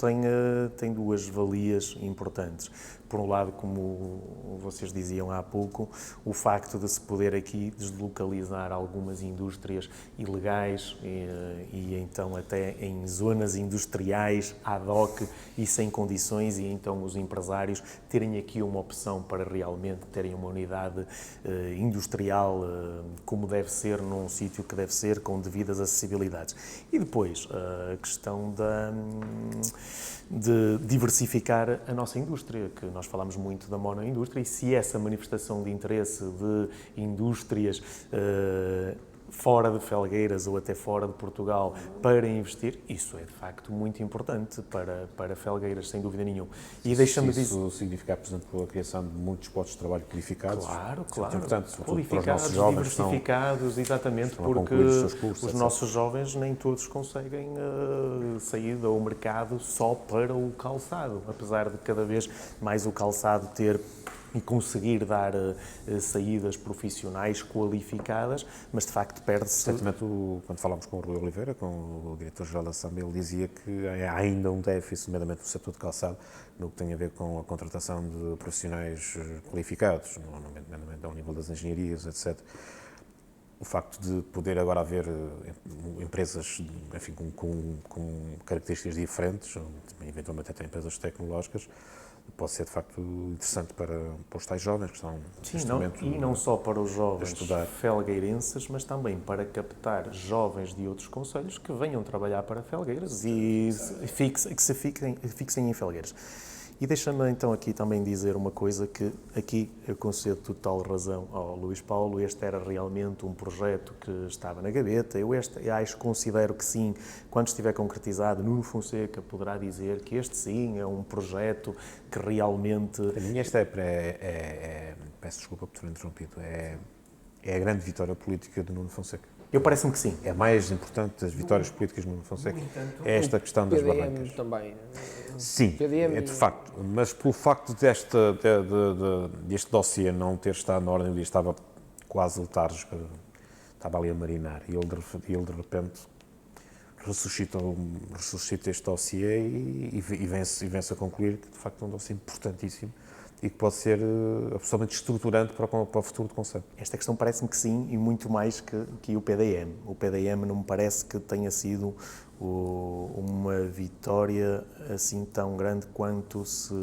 tem duas valias importantes. Por um lado, como vocês diziam há pouco, o facto de se poder aqui deslocalizar algumas indústrias ilegais e então até em zonas industriais ad hoc e sem condições, e então os empresários terem aqui uma opção para realmente terem uma unidade industrial como deve ser, num sítio que deve ser, com devidas acessibilidades. E depois, a questão de diversificar a nossa indústria, que nós falamos muito da monoindústria, e se essa manifestação de interesse de indústrias fora de Felgueiras ou até fora de Portugal para investir, isso é de facto muito importante para Felgueiras, sem dúvida nenhuma. E deixa-me dizer... Isso significar, por exemplo, a criação de muitos postos de trabalho qualificados. Claro, importante, qualificados, diversificados, exatamente, porque os nossos jovens nem todos conseguem sair ao mercado só para o calçado, apesar de cada vez mais o calçado ter e conseguir dar saídas profissionais qualificadas, mas de facto perde-se... Recentemente, quando falámos com o Rui Oliveira, com o diretor-geral da SAMB, ele dizia que há ainda um déficit, nomeadamente no setor de calçado, no que tem a ver com a contratação de profissionais qualificados, nomeadamente ao nível das engenharias, etc. O facto de poder agora haver empresas, enfim, com características diferentes, eventualmente até empresas tecnológicas, pode ser de facto interessante para os tais jovens que estão e não só para os jovens felgueirenses, mas também para captar jovens de outros concelhos que venham trabalhar para Felgueiras e que se fixem em Felgueiras. E deixa-me então aqui também dizer uma coisa que aqui eu concedo total razão ao Luís Paulo. Este era realmente um projeto que estava na gaveta. Eu considero que sim, quando estiver concretizado, Nuno Fonseca poderá dizer que este sim é um projeto que realmente... Para mim esta peço desculpa por ter interrompido, é a grande vitória política de Nuno Fonseca. Eu parece-me que sim. É mais importante das vitórias políticas de Nuno Fonseca, é esta questão das barrancas. Também. Sim, é de facto, mas pelo facto deste dossiê não ter estado na ordem do dia, estava quase letárgico, estava ali a marinar, e ele de repente ressuscita este dossiê e vem-se a concluir que, de facto, é um dossiê importantíssimo e que pode ser absolutamente estruturante para o futuro do Conselho. Esta questão parece-me que sim, e muito mais que o PDM. O PDM não me parece que tenha sido uma vitória assim tão grande quanto se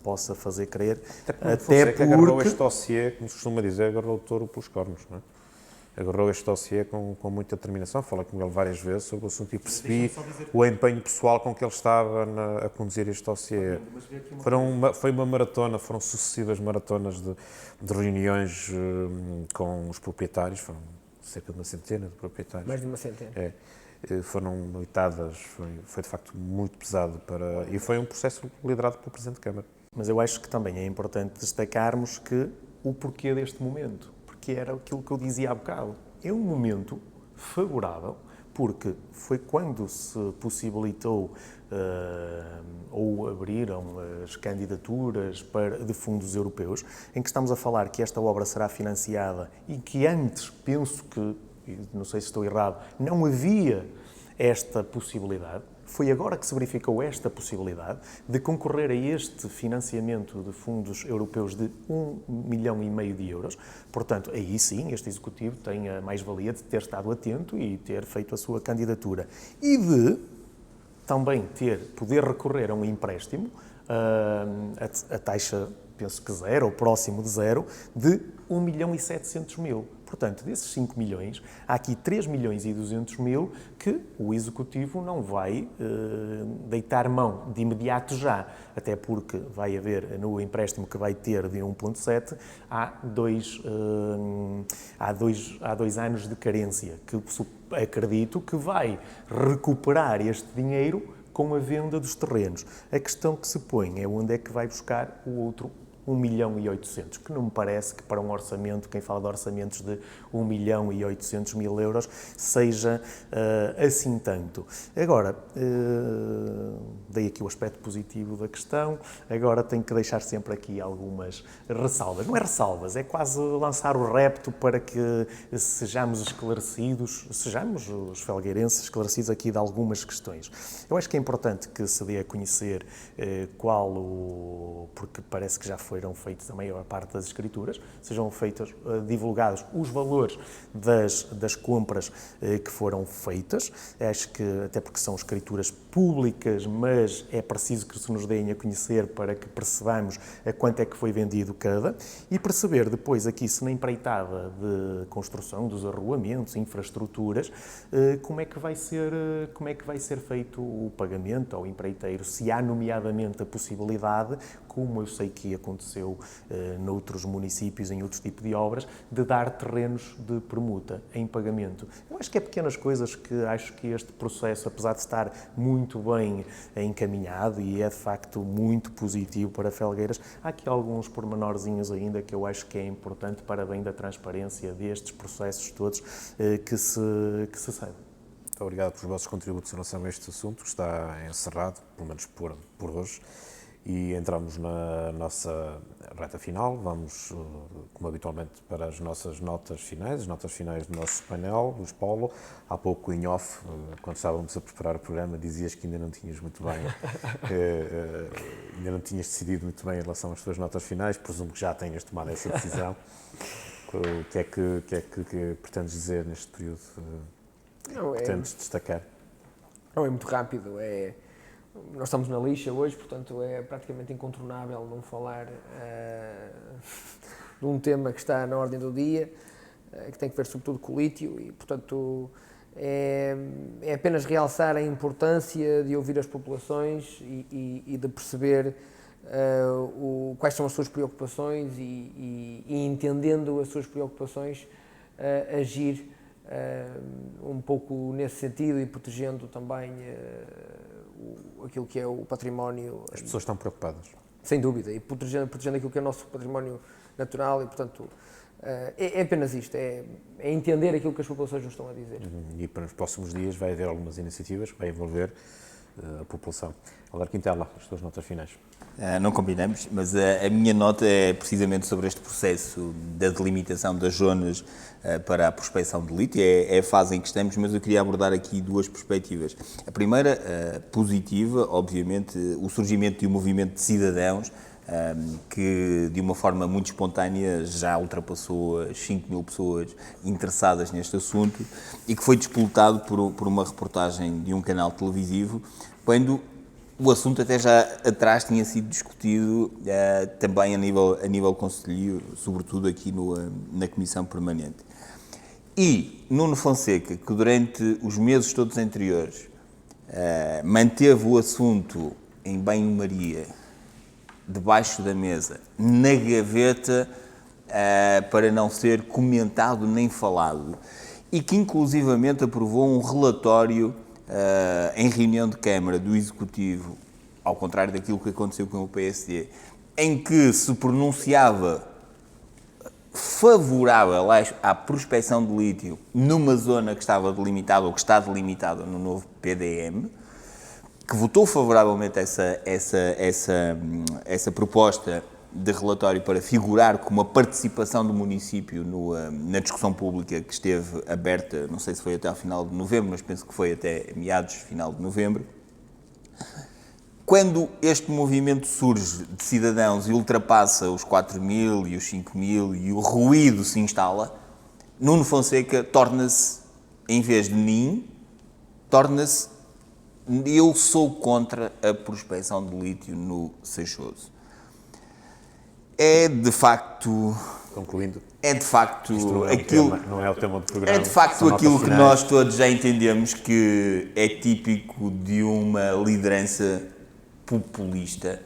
possa fazer crer. Até porque agarrou este dossiê, como se costuma dizer, agarrou o touro pelos cornos, não é? Agarrou este dossiê com muita determinação. Falei com ele várias vezes sobre o assunto e percebi o empenho pessoal com que ele estava a conduzir este dossiê. Foi uma maratona, foram sucessivas maratonas de reuniões com os proprietários, foram cerca de uma centena de proprietários. Mais de uma centena. Foram noitadas, foi de facto muito pesado e foi um processo liderado pelo Presidente da Câmara. Mas eu acho que também é importante destacarmos que o porquê deste momento, porque era aquilo que eu dizia há bocado, é um momento favorável, porque foi quando se possibilitou ou abriram as candidaturas de fundos europeus, em que estamos a falar que esta obra será financiada e que antes, penso que, não sei se estou errado, não havia esta possibilidade. Foi agora que se verificou esta possibilidade de concorrer a este financiamento de fundos europeus de 1,5 milhão de euros. Portanto, aí sim, este Executivo tem a mais-valia de ter estado atento e ter feito a sua candidatura. E de também poder recorrer a um empréstimo, a taxa, penso que zero, ou próximo de zero, de 1.700.000. Portanto, desses 5 milhões, há aqui 3.200.000 que o Executivo não vai deitar mão de imediato já, até porque vai haver, no empréstimo que vai ter de 1,7, há dois anos de carência, que acredito que vai recuperar este dinheiro com a venda dos terrenos. A questão que se põe é onde é que vai buscar o outro 1.800.000, que não me parece que para um orçamento, quem fala de orçamentos de 1.800.000 euros, seja assim tanto. Agora, dei aqui o aspecto positivo da questão, agora tenho que deixar sempre aqui algumas ressalvas. Não é ressalvas, é quase lançar o repto para que sejamos esclarecidos, sejamos os felgueirenses esclarecidos aqui de algumas questões. Eu acho que é importante que se dê a conhecer porque parece que já foram feitas a maior parte das escrituras, sejam feitas, divulgados os valores das compras que foram feitas. Acho que, até porque são escrituras públicas, mas é preciso que se nos deem a conhecer para que percebamos a quanto é que foi vendido cada, e perceber depois aqui, se na empreitada de construção dos arruamentos, infraestruturas, como é que vai ser feito o pagamento ao empreiteiro, se há nomeadamente a possibilidade, como eu sei que aconteceu noutros municípios, em outros tipos de obras, de dar terrenos de permuta em pagamento. Eu acho que é pequenas coisas que acho que este processo, apesar de estar muito bem encaminhado e é de facto muito positivo para Felgueiras, há aqui alguns pormenorzinhos ainda que eu acho que é importante para bem da transparência destes processos todos que se saibam. Muito obrigado pelos vossos contributos em relação a este assunto, que está encerrado, pelo menos por hoje. E entramos na nossa reta final, vamos, como habitualmente, para as nossas notas finais, as notas finais do nosso painel, Luís Paulo. Há pouco em off, quando estávamos a preparar o programa, dizias que ainda não tinhas muito bem, ainda não tinhas decidido muito bem em relação às tuas notas finais, presumo que já tenhas tomado essa decisão. O que é que pretendes dizer neste período? Pretendes destacar? Não, é muito rápido, nós estamos na lixa hoje, portanto é praticamente incontornável não falar de um tema que está na ordem do dia, que tem que ver sobretudo com o lítio e, portanto, é apenas realçar a importância de ouvir as populações e de perceber quais são as suas preocupações e entendendo as suas preocupações, agir um pouco nesse sentido e protegendo também aquilo que é o património. As pessoas estão preocupadas. Sem dúvida, e protegendo aquilo que é o nosso património natural e, portanto, é apenas isto, é entender aquilo que as populações nos estão a dizer. E para os próximos dias vai haver algumas iniciativas que vai envolver a população. Alder Quintela, as tuas notas finais. Não combinamos, mas a minha nota é precisamente sobre este processo da delimitação das zonas para a prospecção de lítio. É a fase em que estamos, mas eu queria abordar aqui duas perspectivas. A primeira, positiva, obviamente, o surgimento de um movimento de cidadãos que, de uma forma muito espontânea, já ultrapassou as 5 mil pessoas interessadas neste assunto e que foi disputado por uma reportagem de um canal televisivo, quando o assunto até já atrás tinha sido discutido também a nível conselhio, sobretudo aqui na Comissão Permanente. E Nuno Fonseca, que durante os meses todos anteriores manteve o assunto em banho-maria, debaixo da mesa, na gaveta, para não ser comentado nem falado, e que inclusivamente aprovou um relatório em reunião de Câmara do Executivo, ao contrário daquilo que aconteceu com o PSD, em que se pronunciava favorável à prospecção de lítio numa zona que estava delimitada ou que está delimitada no novo PDM, que votou favoravelmente essa proposta de relatório para figurar como a participação do município na discussão pública que esteve aberta, não sei se foi até ao final de novembro, mas penso que foi até meados, final de novembro. Quando este movimento surge de cidadãos e ultrapassa os 4 mil e os 5 mil e o ruído se instala, Nuno Fonseca torna-se, em vez de mim, torna-se eu sou contra a prospecção de lítio no Seixoso. É de facto... Concluindo. É de facto Isto não é aquilo... não é o tema do programa. É de facto São aquilo notas que finais. nós todos já entendemos que é típico de uma liderança populista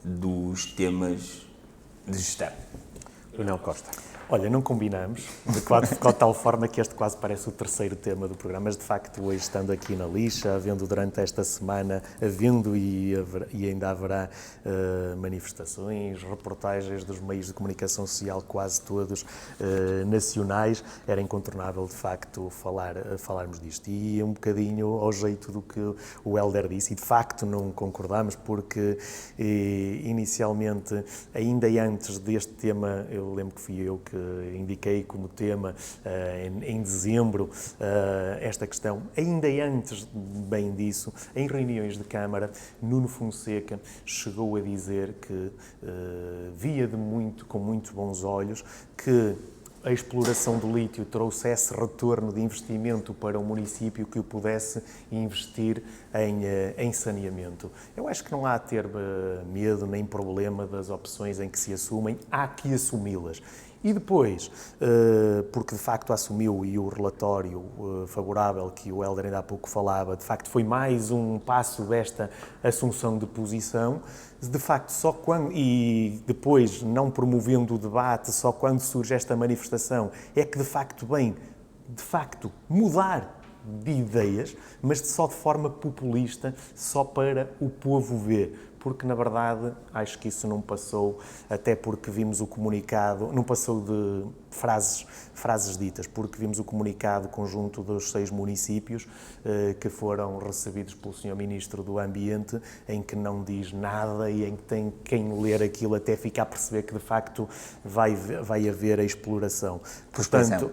dos temas de gestão. Leonel Costa. Olha, não combinamos, de tal forma que este quase parece o terceiro tema do programa, mas de facto hoje estando aqui na lixa, havendo durante esta semana, havendo e ainda haverá manifestações, reportagens dos meios de comunicação social quase todos nacionais, era incontornável de facto falarmos disto. E um bocadinho ao jeito do que o Hélder disse, e de facto não concordamos porque inicialmente, ainda antes deste tema, eu lembro que fui eu que indiquei como tema em dezembro esta questão, ainda antes bem disso, em reuniões de Câmara, Nuno Fonseca chegou a dizer que via com muito bons olhos que a exploração do lítio trouxesse retorno de investimento para o município que o pudesse investir em saneamento. Eu acho que não há a ter medo nem problema das opções em que se assumem, há que assumi-las. E depois, porque de facto assumiu, e o relatório favorável que o Hélder ainda há pouco falava, de facto foi mais um passo desta assunção de posição, de facto só quando, e depois não promovendo o debate, só quando surge esta manifestação, é que de facto vem, mudar de ideias, mas só de forma populista, só para o povo ver. Porque, na verdade, acho que isso não passou, até porque vimos o comunicado, não passou de frases ditas, porque vimos o comunicado conjunto dos 6 municípios que foram recebidos pelo Sr. Ministro do Ambiente, em que não diz nada e em que tem quem ler aquilo até fica a perceber que, de facto, vai haver a exploração. Portanto,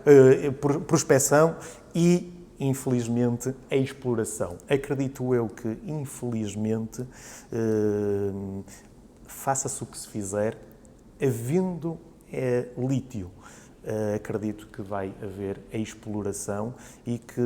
prospeção e, infelizmente, a exploração. Acredito eu que, infelizmente, faça-se o que se fizer, havendo lítio, acredito que vai haver a exploração e que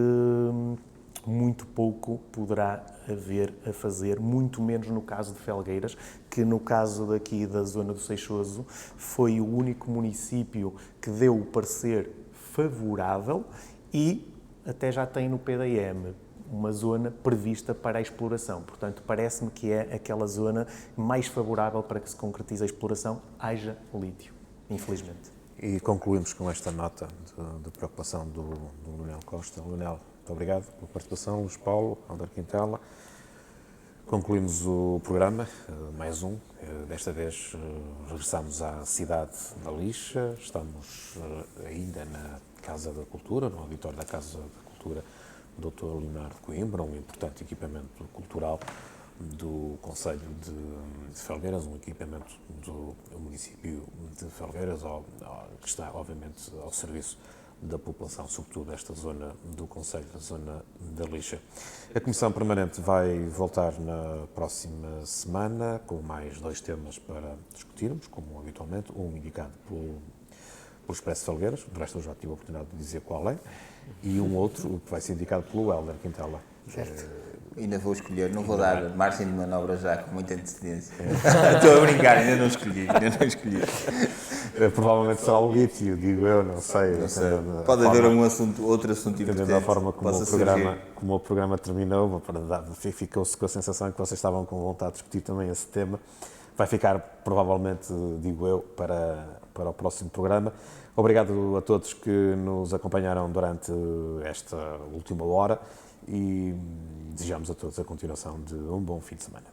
muito pouco poderá haver a fazer, muito menos no caso de Felgueiras, que no caso daqui da zona do Seixoso foi o único município que deu o parecer favorável e até já tem no PDM uma zona prevista para a exploração. Portanto, parece-me que é aquela zona mais favorável para que se concretize a exploração, haja lítio, infelizmente. E concluímos com esta nota de preocupação do Leonel Costa. Leonel, muito obrigado pela participação. Luís Paulo, Hélder Quintela. Concluímos o programa, mais um. Desta vez regressamos à cidade da Lixa. Estamos ainda na Casa da Cultura, no auditório da Casa da Cultura Dr. Leonardo Coimbra, um importante equipamento cultural do Concelho de Felgueiras, um equipamento do município de Felgueiras, que está, obviamente, ao serviço da população, sobretudo desta zona do Concelho, da zona da Lixa. A Comissão Permanente vai voltar na próxima semana com mais 2 temas para discutirmos, como habitualmente, um indicado pelo Expresso Felgueiras, do resto eu já tive a oportunidade de dizer qual é, e um outro que vai ser indicado pelo Hélder Quintela. Ainda vou escolher, não vou dar margem de manobra já com muita antecedência. Estou a brincar, ainda não escolhi. Provavelmente será o lítio, digo eu, não sei. Pode haver outro assunto importante. Dependendo da forma como o programa terminou, ficou-se com a sensação que vocês estavam com vontade de discutir também esse tema. Vai ficar, provavelmente, digo eu, para o próximo programa. Obrigado a todos que nos acompanharam durante esta última hora e desejamos a todos a continuação de um bom fim de semana.